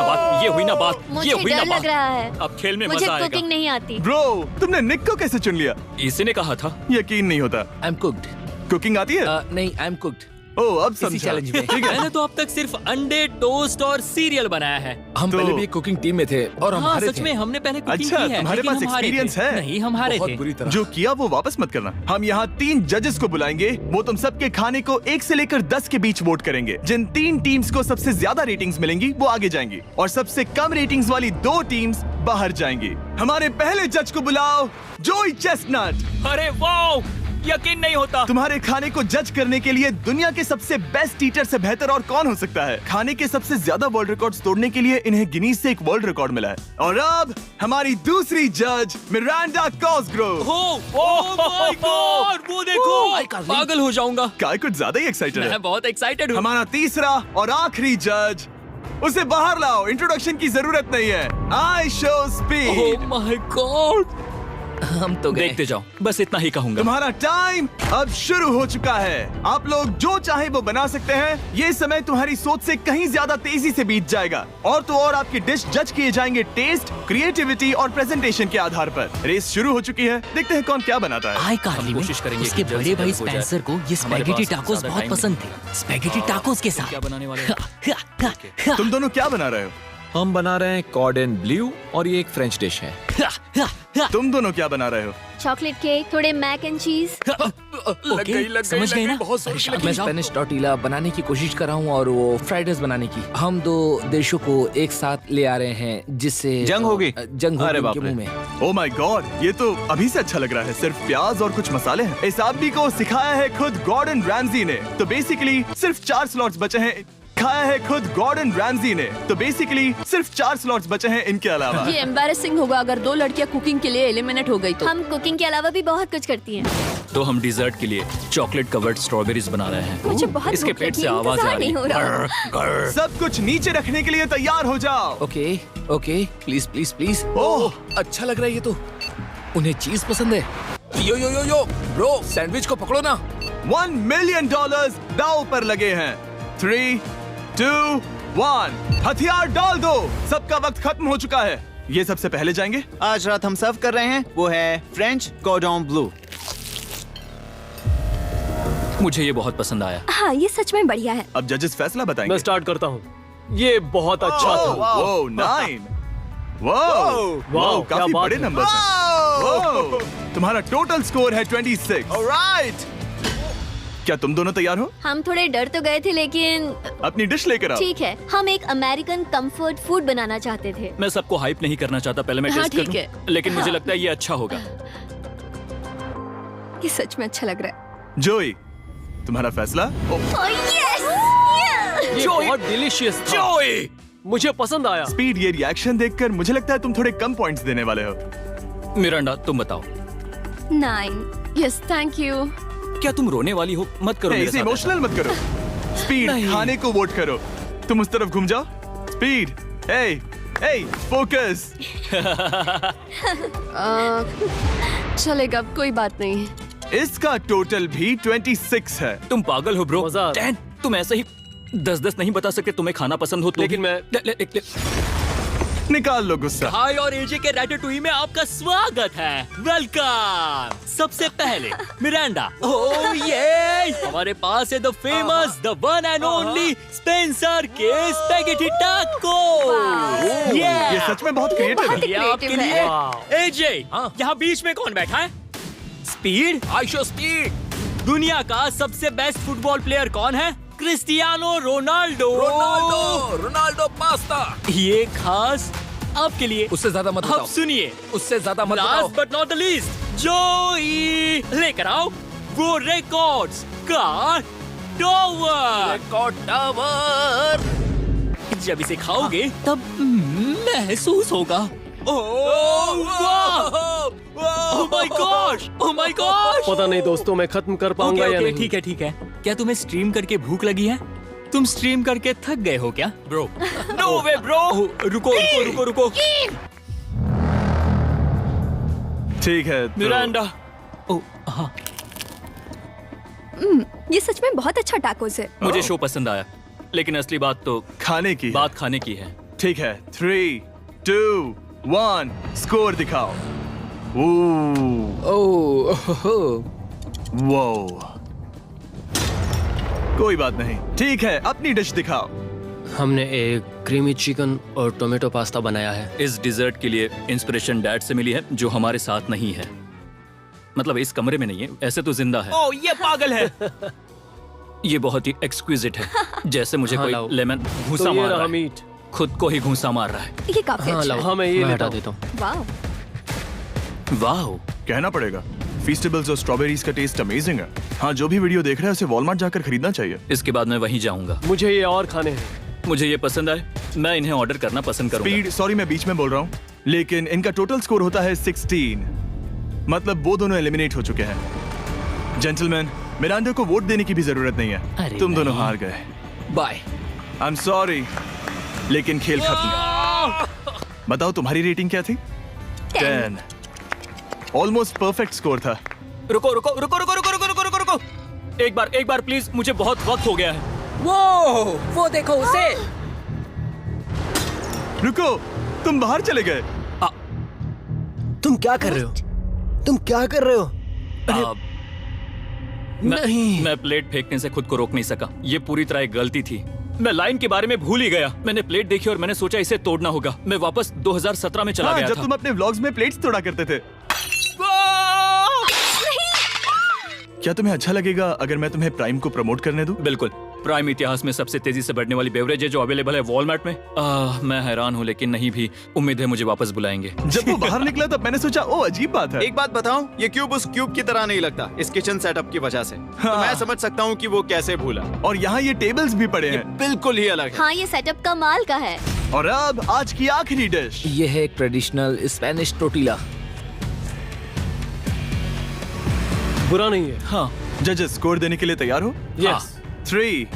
ना बात। मुझे डर लग रहा है। अब खेल में मुझे मजा आएगा। कुकिंग नहीं आती। ब्रो, तुमने निक को कैसे चुन लिया? इसी ने कहा था। यकीन नहीं होता। I am cooked. कुकिंग आती है? नहीं, आई एम कुक्ड। ओह, अब इसी समझा। चैलेंज में। ठीक है। मैंने तो अब तक सिर्फ अंडे, टोस्ट और सीरियल बनाया है। हम तो- पहले भी एक कुकिंग टीम में थे और हम हाँ हारे सच थे। में हमने पहले कुकिंग अच्छा, की है। तुम्हारे लेकिन पास हम हारे experience थे। है? नहीं, हम हारे बहुत थे। बुरी तरह। जो किया वो वापस मत करना। हम यहाँ 3 जजेस को बुलाएंगे। वो तुम सबके खाने को 1 से लेकर 10 के बीच वोट करेंगे। जिन 3 टीम्स को सबसे ज्यादा रेटिंग्स मिलेंगी वो आगे जाएंगी और सबसे कम रेटिंग्स वाली 2 टीम्स बाहर जाएंगी। हमारे पहले जज को बुलाओ, जोई चेस्टनट। अरे वाह, यकीन नहीं होता। तुम्हारे खाने को जज करने के लिए दुनिया के सबसे बेस्ट टीचर से बेहतर और कौन हो सकता है? खाने के सबसे ज्यादा वर्ल्ड रिकॉर्ड्स तोड़ने के लिए इन्हें गिनीज से एक वर्ल्ड रिकॉर्ड मिला है। और अब हमारी दूसरी जज मिरांडा कॉसग्रोव। ओह माय गॉड, वो देखो। पागल हो जाऊंगा। काय कुछ ज्यादा ही एक्साइटेड है। मैं बहुत एक्साइटेड हूँ। हमारा तीसरा और आखिरी जज, उसे बाहर लाओ। इंट्रोडक्शन की जरूरत नहीं है। I show speed. Oh my God, हम तो गए। देखते जाओ, बस इतना ही कहूंगा। तुम्हारा टाइम अब शुरू हो चुका है। आप लोग जो चाहे वो बना सकते हैं। ये समय तुम्हारी सोच से कहीं ज्यादा तेजी से बीत जाएगा। और तो और आपकी डिश जज किए जाएंगे टेस्ट, क्रिएटिविटी और प्रेजेंटेशन के आधार पर। रेस शुरू हो चुकी है। देखते हैं कौन क्या बनाता है। आई कार्ली में कोशिश करेंगे उसके कि जल्द बड़े से भाई जल्द हो जाए। स्पेंसर को ये हमारे स्पैगेटी पास टाकोस ज्यादा बहुत टाइम पसंद थे। स्पैगेटी टाकोस के साथ क्या बनाने वाले हो? तुम दोनों क्या बना रहे हो? हम बना रहे हैं कॉर्डन ब्लू और ये एक फ्रेंच डिश है। तुम दोनों क्या बना रहे हो? चॉकलेट केक, थोड़े मैक एंड चीज। समझ गए ना? बहुत अरे शांत मैं हो जाओ। स्पेनिश टॉर्टिला बनाने की कोशिश कर रहा हूँ और वो फ्राइड राइस बनाने की। हम 2 देशों को एक साथ ले आ रहे हैं जिससे जंग होगी? जंग अरे होगी बाप उनके रे। मुंह में। ओ माय गॉड, ये तो अभी से अच्छा लग रहा है। सिर्फ प्याज और कुछ मसाले हैं। इस आदमी को सिखाया है खुद गॉर्डन रैमजी ने। तो बेसिकली सिर्फ 4 स्लॉट्स बचे हैं। खाया है खुद गॉर्डन रैमजी ने। तो बेसिकली सिर्फ 4 स्लॉट्स बचे हैं इनके अलावा। ये एम्बैरेसिंग होगा अगर 2 लड़कियां कुकिंग के लिए एलिमिनेट हो गई तो। हम कुकिंग के अलावा भी बहुत कुछ करती हैं। तो हम डिजर्ट के लिए चॉकलेट कवर्ड स्ट्रॉबेरीज बना रहे हैं। मुझे बहुत इसके भूख पेट लगी से है, आवाज आ इंतजार रही नहीं हो रहा। है। सब कुछ नीचे रखने के लिए तैयार हो जाओ। Okay okay, please please please. Oh, अच्छा लग रहा है ये तो। उन्हें चीज पसंद है। यो यो यो यो ब्रो, सैंडविच को पकड़ो ना। $1 मिलियन दांव पर लगे हैं। 3, 2, 1, हथियार डाल दो। सबका वक्त खत्म हो चुका है। ये सबसे पहले जाएंगे। आज रात हम सर्व कर रहे हैं वो है फ्रेंच कॉर्डन ब्लू। मुझे ये बहुत पसंद आया। हाँ, ये सच में बढ़िया है। अब जजेस फैसला बताएंगे। मैं स्टार्ट करता हूँ। ये बहुत अच्छा था। वो 9। वाओ, क्या काफी बात बड़े है। नंबर्स हैं। वाओ, तुम्हारा टोटल स्कोर है 26। ऑलराइट, क्या तुम दोनों तैयार हो? हम थोड़े डर तो गए थे लेकिन अपनी डिश लेकर आओ। ठीक है। हम एक अमेरिकन कंफर्ट फूड बनाना चाहते थे। मैं सबको हाइप नहीं करना चाहता, पहले मैं हाँ, टेस्ट कर ठीक लूं। है। लेकिन मुझे लगता है ये अच्छा होगा। ये सच में अच्छा लग रहा है। जोई, तुम्हारा फैसला? ये बहुत डिलीशियस था। मुझे पसंद आया। स्पीड, ये रिएक्शन देखकर मुझे लगता है तुम थोड़े कम पॉइंट्स देने वाले हो। मिरांडा, तुम बताओ। 9। Yes, thank you. क्या तुम रोने वाली हो? मत करो मेरे इसे साथ इमोशनल मत करो। स्पीड, खाने को वोट करो। तुम उस तरफ घूम जाओ। स्पीड, ए, फोकस। चलेगा, कोई बात नहीं। इसका टोटल भी 26 है। ऐसा। तुम पागल हो ब्रो। मजा आ रहा है। 10, तुम ऐसे ही 10 नहीं बता सकते तुम्हें खाना पसंद हो तो लेकिन भी। मैं निकाल लो गुस्सा। हाय और एजे के रैटाटूई में आपका स्वागत है। वेलकम। सबसे पहले मिरांडा। ओह ये हमारे पास है the famous, the one and only Spencer के स्पैगेटी टाको। ये सच में बहुत क्रिएटिव है। ये आपके लिए। एजे, यहाँ बीच में कौन बैठा है? Speed, I show speed. दुनिया का सबसे बेस्ट फुटबॉल प्लेयर कौन है? Cristiano Ronaldo. Ronaldo pasta. ये खास आपके लिए। उससे ज्यादा मत बताओ। अब सुनिए, उससे ज्यादा मत बताओ। Last but not the least, जोई लेकर आओ वो रिकॉर्ड्स का टावर। जब इसे खाओगे तब महसूस होगा। Oh my gosh! Oh my gosh! पता नहीं दोस्तों, मैं खत्म कर पाऊंगा या नहीं। ठीक है ठीक है। क्या तुम्हें स्ट्रीम करके भूख लगी है? तुम स्ट्रीम करके थक गए हो क्या? Bro, no way bro. रुको रुको रुको रुको। ठीक है तो... मिरांडा। ओह हाँ, ये सच में बहुत अच्छा टाकोस है। मुझे शो पसंद आया, लेकिन असली बात तो खाने की बात खाने की है। ठीक है, 3, 2, 1, स्कोर दिखाओ। वो कोई बात नहीं। ठीक है, अपनी डिश दिखाओ। हमने एक क्रीमी चिकन और टोमेटो पास्ता बनाया है। इस डिजर्ट के लिए इंस्पिरेशन डैड से मिली है, जो हमारे साथ नहीं है। मतलब इस कमरे में नहीं है, ऐसे तो जिंदा है। ओह, ये पागल है। ये बहुत ही एक्सक्विजिट है, जैसे मुझे कोई लेमन घूंसा मार रहा है। खुद को ही घूंसा मार रहा है। ये काफी अच्छा है। हाँ, मैं ये हटा देता हूँ। वाह, वाह, कहना पड़ेगा, फीस्टेबल्स और स्ट्रॉबेरीज का टेस्ट अमेजिंग है। हाँ, जो भी वीडियो देख रहा है उसे वॉलमार्ट जाकर खरीदना चाहिए। इसके बाद मैं वहीं जाऊंगा। मुझे ये और खाने हैं। मुझे ये पसंद आए, मैं इन्हें ऑर्डर करना पसंद करूंगा। स्पीड, सॉरी मैं बीच में बोल रहा हूँ, लेकिन इनका टोटल स्कोर होता है 16। मतलब वो दोनों एलिमिनेट हो चुके हैं। जेंटलमैन, मिरांडा को वोट देने की भी जरूरत नहीं है। तुम दोनों हार गए। बाय। आई एम सॉरी, लेकिन खेल खत्म। बताओ तुम्हारी रेटिंग क्या थी? 10। ऑलमोस्ट परफेक्ट स्कोर था। रुको रुको रुको रुको रुको रुको रुको रुको रुको, एक बार प्लीज, मुझे बहुत वक्त हो गया है। वो देखो उसे। रुको, तुम बाहर चले गए। तुम क्या कर रहे हो? तुम क्या कर रहे हो? मैं प्लेट फेंकने से खुद को रोक नहीं सका। ये पूरी तरह एक गलती थी। मैं लाइन के बारे में भूल ही गया। मैंने प्लेट देखी और मैंने सोचा इसे तोड़ना होगा। मैं वापस 2017 में चला गया जब था। तुम अपने व्लॉग्स में प्लेट्स तोड़ा करते थे। क्या तुम्हें अच्छा लगेगा अगर मैं तुम्हें प्राइम को प्रमोट करने दूं? बिल्कुल। प्राइम इतिहास में सबसे तेजी से बढ़ने वाली बेवरेज है जो अवेलेबल है वॉलमार्ट में। मैं हैरान हूँ, लेकिन नहीं भी। उम्मीद है मुझे वापस बुलाएंगे। जब वो बाहर निकला तब मैंने सोचा, ओ अजीब बात है। एक बात बताऊं, ये क्यूब उस क्यूब की तरह नहीं लगता, इस किचन सेटअप की वजह से। तो मैं समझ सकता हूँ कि वो कैसे भूला। और यहाँ ये टेबल्स भी पड़े हैं, बिल्कुल ही अलग है। हाँ, ये सेटअप कमाल का है। और अब आज की आखिरी डिश। ये है एक ट्रेडिशनल स्पेनिश टोर्टिला। बुरा नहीं है। हाँ। जजेस, स्कोर देने के लिए तैयार हो? यस। 3,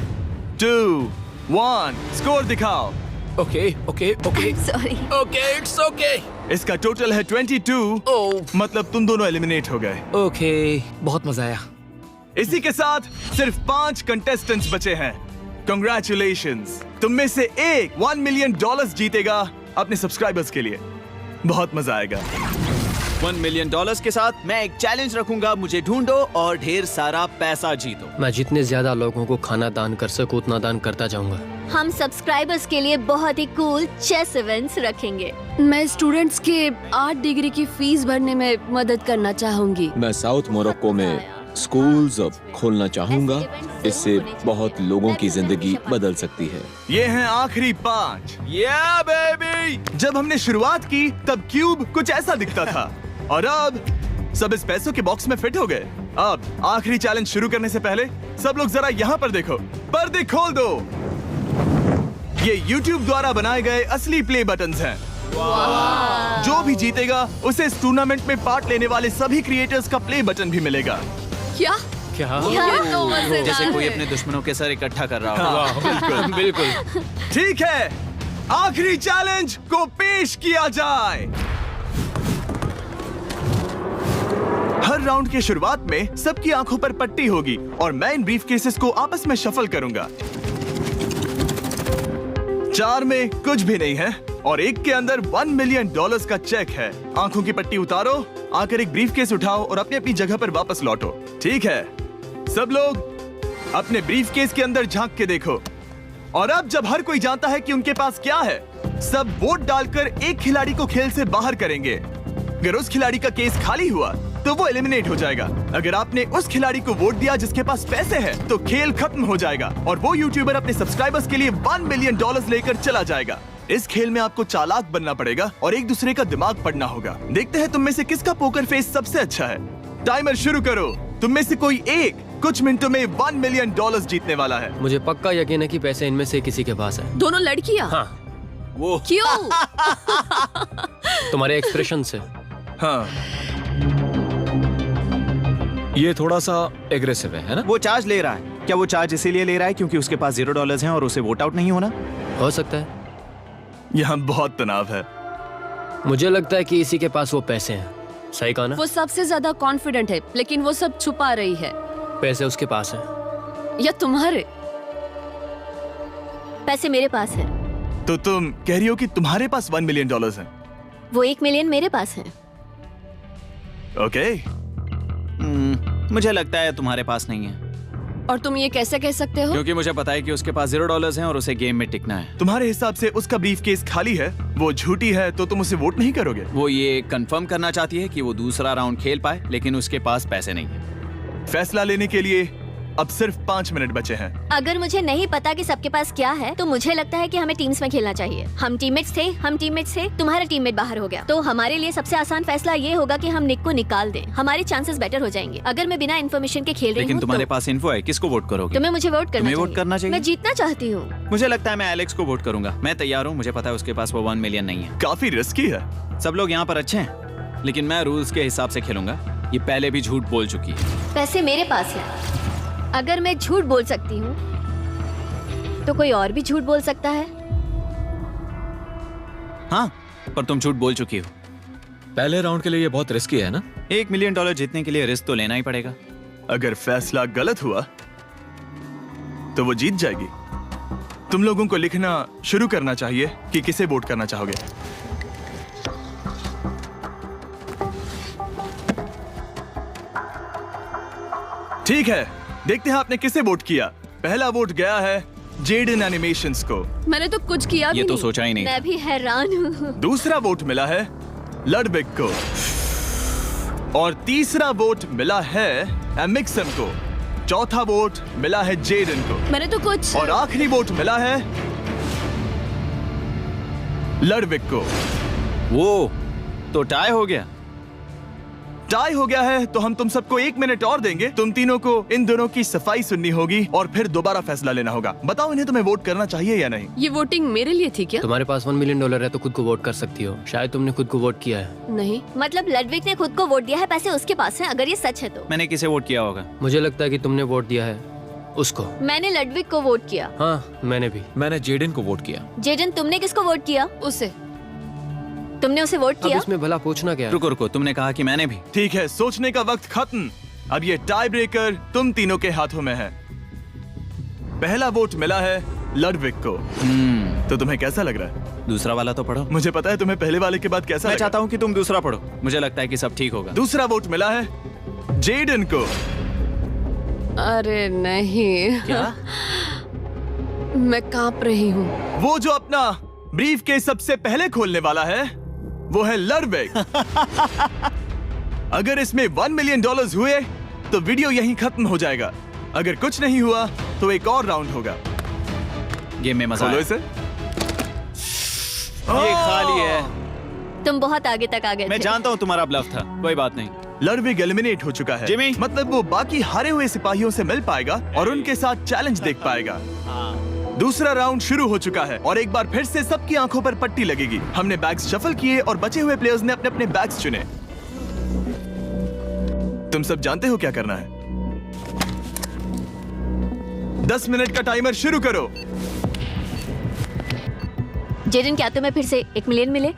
2, 1, स्कोर दिखाओ। Okay okay okay sorry. Okay, it's okay. इसका टोटल है 22। मतलब तुम दोनों एलिमिनेट हो गए। ओके, बहुत मजा आया। इसी के साथ सिर्फ 5 कंटेस्टेंट्स बचे हैं। कंग्रेचुलेशंस, तुम में से एक $1 मिलियन जीतेगा अपने सब्सक्राइबर्स के लिए। बहुत मजा आएगा। $1 मिलियन के साथ मैं एक चैलेंज रखूंगा, मुझे ढूंढो और ढेर सारा पैसा जीतो। मैं जितने ज्यादा लोगों को खाना दान कर सकूं उतना दान करता जाऊंगा। हम सब्सक्राइबर्स के लिए बहुत ही कूल चेस इवेंट्स रखेंगे। मैं स्टूडेंट्स के 8 डिग्री की फीस भरने में मदद करना चाहूंगी। मैं साउथ मोरक्को में स्कूल्स अब खोलना चाहूंगा। इससे बहुत लोगों की जिंदगी बदल सकती है। ये हैं आखिरी 5। Yeah, baby! जब हमने शुरुआत की तब क्यूब कुछ ऐसा दिखता था, और अब सब इस पैसों के बॉक्स में फिट हो गए। अब आखिरी चैलेंज शुरू करने से पहले सब लोग जरा यहाँ पर देखो। पर्दे खोल दो। ये YouTube द्वारा बनाए गए असली प्ले बटन्स हैं। जो भी जीतेगा उसे इस टूर्नामेंट में पार्ट लेने वाले सभी क्रिएटर्स का प्ले बटन भी मिलेगा। क्या? जैसे कोई अपने दुश्मनों के सर इकट्ठा कर रहा हो। बिल्कुल। ठीक है, आखिरी चैलेंज को पेश किया जाए। हर राउंड के शुरुआत में सबकी आंखों पर पट्टी होगी और मैं इन ब्रीफ केसेस को आपस में शफल करूंगा। 4 में कुछ भी नहीं है और एक के अंदर $1 मिलियन का चेक है। आंखों की पट्टी उतारो, आकर एक ब्रीफ केस उठाओ और अपनी अपनी जगह पर वापस लौटो। ठीक है, सब लोग अपने ब्रीफ केस के अंदर झांक के देखो। और अब जब हर कोई जानता है कि उनके पास क्या है, सब वोट डालकर एक खिलाड़ी को खेल से बाहर करेंगे। अगर उस खिलाड़ी का केस खाली हुआ तो वो एलिमिनेट हो जाएगा। अगर आपने उस खिलाड़ी को वोट दिया जिसके पास पैसे हैं, तो खेल खत्म हो जाएगा और वो यूट्यूबर अपने सब्सक्राइबर्स के लिए $1 मिलियन लेकर चला जाएगा। इस खेल में आपको चालाक बनना पड़ेगा और एक दूसरे का दिमाग पढ़ना होगा। देखते हैं तुम में से किसका पोकर फेस सबसे अच्छा है। टाइमर शुरू करो। तुम में से कोई एक कुछ मिनटों में $1 मिलियन जीतने वाला है। मुझे पक्का यकीन है कि पैसे इनमें से किसी के पास है। दोनों लड़कियां? हाँ। वो क्यों? तुम्हारे एक्सप्रेशन से। हाँ। ये थोड़ा सा एग्रेसिव है ना? वो चार्ज ले रहा है। क्या वो चार्ज इसीलिए ले रहा है क्योंकि उसके पास $0 हैं और उसे वोट आउट नहीं होना? हो सकता है। यहाँ बहुत तनाव है। मुझे लगता है कि इसी के पास वो पैसे हैं। सही कहा ना? वो सबसे ज्यादा कॉन्फिडेंट है, लेकिन वो सब छुपा रही है। पैसे उसके पास हैं। या तुम्हारे? पैसे मेरे पास है। तो तुम कह रही हो कि तुम्हारे पास $1 मिलियन है? वो 1 मिलियन मेरे पास है। ओके। मुझे लगता है तुम्हारे पास नहीं है। और तुम ये कैसे कह सकते हो? क्योंकि मुझे पता है कि उसके पास $0 हैं और उसे गेम में टिकना है। तुम्हारे हिसाब से उसका ब्रीफ केस खाली है, वो झूठी है, तो तुम उसे वोट नहीं करोगे? वो ये कंफर्म करना चाहती है कि वो दूसरा राउंड खेल पाए, लेकिन उसके पास पैसे नहीं है। फैसला लेने के लिए अब सिर्फ 5 मिनट बचे हैं। अगर मुझे नहीं पता कि सबके पास क्या है, तो मुझे लगता है कि हमें टीम्स में खेलना चाहिए। हम टीममेट्स थे, तुम्हारा टीममेट बाहर हो गया, तो हमारे लिए सबसे आसान फैसला ये होगा कि हम निक को निकाल दें। हमारे चांसेस बेटर हो जाएंगे। अगर मैं बिना इन्फॉर्मेशन के खेल रही लेकिन हूँ, तुम्हारे तो पास इन्फो है, किसको वोट करोगे? तुम्हें मुझे वोट करना चाहिए। मैं जीतना चाहती हूँ। मुझे लगता है मैं एलेक्स को वोट करूंगा। मैं तैयार हूँ। मुझे पता है उसके पास वो 1 मिलियन नहीं है। काफी रिस्की है। सब लोग यहाँ पर अच्छे हैं, लेकिन मैं रूल्स के हिसाब से खेलूंगा। ये पहले भी झूठ बोल चुकी है। पैसे मेरे पास है। अगर मैं झूठ बोल सकती हूँ, तो कोई और भी झूठ बोल सकता है। हाँ, पर तुम झूठ बोल चुकी हो। पहले राउंड के लिए ये बहुत रिस्की है ना? $1 मिलियन जीतने के लिए रिस्क तो लेना ही पड़ेगा। अगर फैसला गलत हुआ तो वो जीत जाएगी। तुम लोगों को लिखना शुरू करना चाहिए कि किसे वोट करना चाहोगे। ठीक है, देखते हैं आपने किसे वोट किया। पहला वोट गया है जेडन एनिमेशंस को। मैंने तो कुछ किया भी ये तो नहीं। सोचा ही नहीं। मैं भी हैरान हूँ। दूसरा वोट मिला है लडबिक को और तीसरा वोट मिला है एमिक्सन को। चौथा वोट मिला है जेडन को। मैंने तो कुछ। और आखिरी वोट मिला है लडबिक को। वो तो टाई हो गया। टाई हो गया है तो हम तुम सबको 1 मिनट और देंगे। तुम तीनों को इन दोनों की सफाई सुननी होगी और फिर दोबारा फैसला लेना होगा। बताओ इन्हें तुम्हें वोट करना चाहिए या नहीं। ये वोटिंग मेरे लिए थी क्या? तुम्हारे पास $1 मिलियन है तो खुद को वोट कर सकती हो। शायद तुमने खुद को वोट किया है। नहीं। मतलब लडविक ने खुद को वोट दिया है, पैसे उसके पास हैं। अगर ये सच है तो मैंने किसे वोट किया होगा? मुझे लगता है कि तुमने वोट दिया है उसको। मैंने लडविक को वोट किया। हाँ, मैंने भी। मैंने जेडन को वोट किया। जेडन, तुमने किसको वोट किया? उसे। तुमने उसे वोट किया? अब इसमें भला पूछना क्या है? रुको रुको, तुमने कहा कि मैंने भी। ठीक है, सोचने का वक्त खत्म। अब ये टाई ब्रेकर तुम तीनों के हाथों में है। पहला वोट मिला है लडविक को। तो तुम्हें कैसा लग रहा है? दूसरा वाला तो पढ़ो। मुझे पता है तुम्हें पहले वाले के बाद कैसा मैं लगा। चाहता हूँ कि तुम दूसरा पढ़ो। मुझे लगता है कि सब ठीक होगा। दूसरा वोट मिला है जेडन को। अरे नहीं। क्या? मैं कांप रही हूँ। वो जो अपना ब्रीफ केस सबसे पहले खोलने वाला है वो है लडविक। अगर इसमें $1 मिलियन हुए तो वीडियो यहीं खत्म हो जाएगा। अगर कुछ नहीं हुआ तो एक और राउंड होगा। गेम में मजा खोलो आया। इसे। ये खाली है। तुम बहुत आगे तक आ गए मैं थे। जानता हूँ तुम्हारा ब्लफ था, कोई बात नहीं। लडविक एलिमिनेट हो चुका है। जिमी। मतलब वो बाकी हारे हुए सिपाहियों से मिल पाएगा और उनके साथ चैलेंज देख पाएगा। दूसरा राउंड शुरू हो चुका है और एक बार फिर से सबकी आंखों पर पट्टी लगेगी। हमने बैग्स शफल किए और बचे हुए प्लेयर्स ने अपने अपने बैग्स चुने। तुम सब जानते हो क्या करना है। 10 मिनट का टाइमर शुरू करो। जेडन, क्या तुम्हें फिर से 1 मिलियन मिले?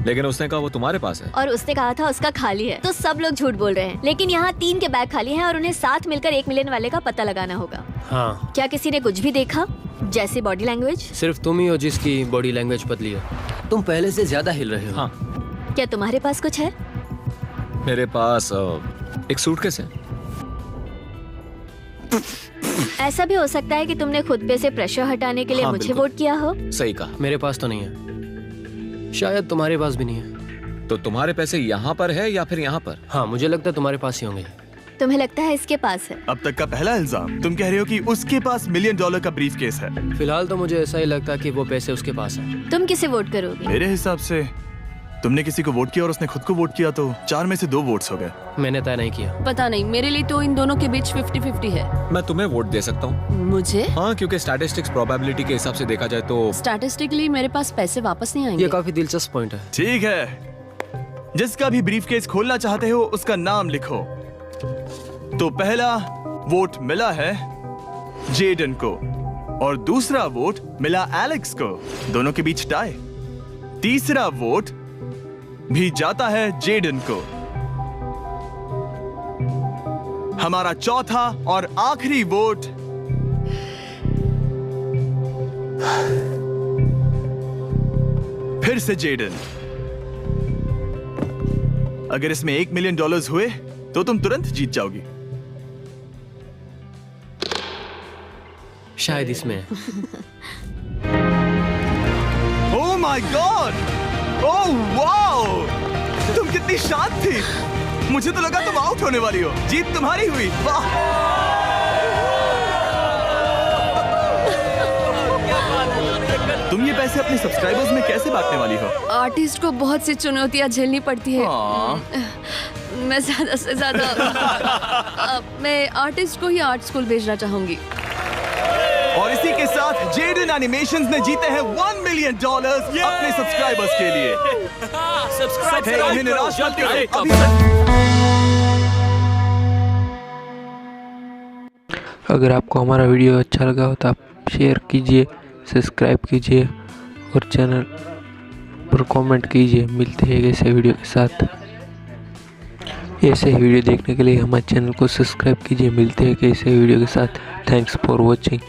लेकिन उसने कहा वो तुम्हारे पास है। और उसने कहा था उसका खाली है। तो सब लोग झूठ बोल रहे हैं। लेकिन यहाँ 3 के बैग खाली हैं और उन्हें साथ मिलकर 1 मिलियन वाले का पता लगाना होगा। हाँ। क्या किसी ने कुछ भी देखा, जैसे बॉडी लैंग्वेज? सिर्फ तुम ही हो जिसकी बॉडी लैंग्वेज बदली है। तुम पहले से ज्यादा हिल रहे हो। हाँ। क्या तुम्हारे पास कुछ है? मेरे पास एक सूटकेस है। ऐसा भी हो सकता है कि तुमने खुद पे से प्रेशर हटाने के लिए हाँ, मुझे बिल्कुल। वोट किया हो। सही कहा। मेरे पास तो नहीं है, शायद तुम्हारे पास भी नहीं है। तो तुम्हारे पैसे यहाँ पर है या फिर यहाँ पर? हाँ, मुझे लगता है तुम्हारे पास ही होंगे। तुम्हें लगता है इसके पास है? अब तक का पहला इल्जाम। तुम कह रहे हो कि उसके पास $1 मिलियन का ब्रीफ केस है। फिलहाल तो मुझे ऐसा ही लगता है कि वो पैसे उसके पास है। तुम किसे वोट करोगे? मेरे हिसाब से तुमने किसी को वोट किया और उसने खुद को वोट किया, तो 4 में से 2 वोट्स हो गए। मैंने तय नहीं किया। पता नहीं, मेरे लिए तो इन दोनों के बीच 50-50 है। मैं तुम्हें वोट दे सकता हूँ। मुझे? हाँ, क्योंकि स्टैटिस्टिक्स प्रोबेबिलिटी के हिसाब से देखा जाए तो स्टैटिस्टिकली मेरे पास पैसे वापस नहीं आएंगे। ये काफी दिलचस्प पॉइंट है। ठीक है, जिसका भी ब्रीफ केस खोलना चाहते हो उसका नाम लिखो। तो पहला वोट मिला है जेडन को और दूसरा वोट मिला एलेक्स को। दोनों के बीच टाई। तीसरा वोट भी जाता है जेडन को। हमारा चौथा और आखिरी वोट फिर से जेडन। अगर इसमें $1 मिलियन हुए तो तुम तुरंत जीत जाओगी। शायद इसमें। Oh my God! Oh wow! तुम कितनी शांत थी। मुझे तो लगा तुम आउट होने वाली हो। जीत तुम्हारी हुई। वाह! तुम ये पैसे अपने सब्सक्राइबर्स में कैसे बांटने वाली हो? आर्टिस्ट को बहुत सी चुनौतियां झेलनी पड़ती है। मैं ज्यादा से ज्यादा मैं आर्टिस्ट को ही आर्ट स्कूल भेजना चाहूंगी। और इसी के साथ जेडन एनिमेशंस ने जीते हैं $1 मिलियन अपने सब्सक्राइबर्स के लिए। सब्सक्राइब इन्हें निराश मत करो। अगर आपको हमारा वीडियो अच्छा लगा हो तो आप शेयर कीजिए, सब्सक्राइब कीजिए और चैनल पर कमेंट कीजिए। मिलते हैं ऐसे वीडियो के साथ। ऐसे ही वीडियो देखने के लिए हमारे चैनल को सब्सक्राइब कीजिए। मिलते हैं ऐसे वीडियो के साथ। Thanks for watching.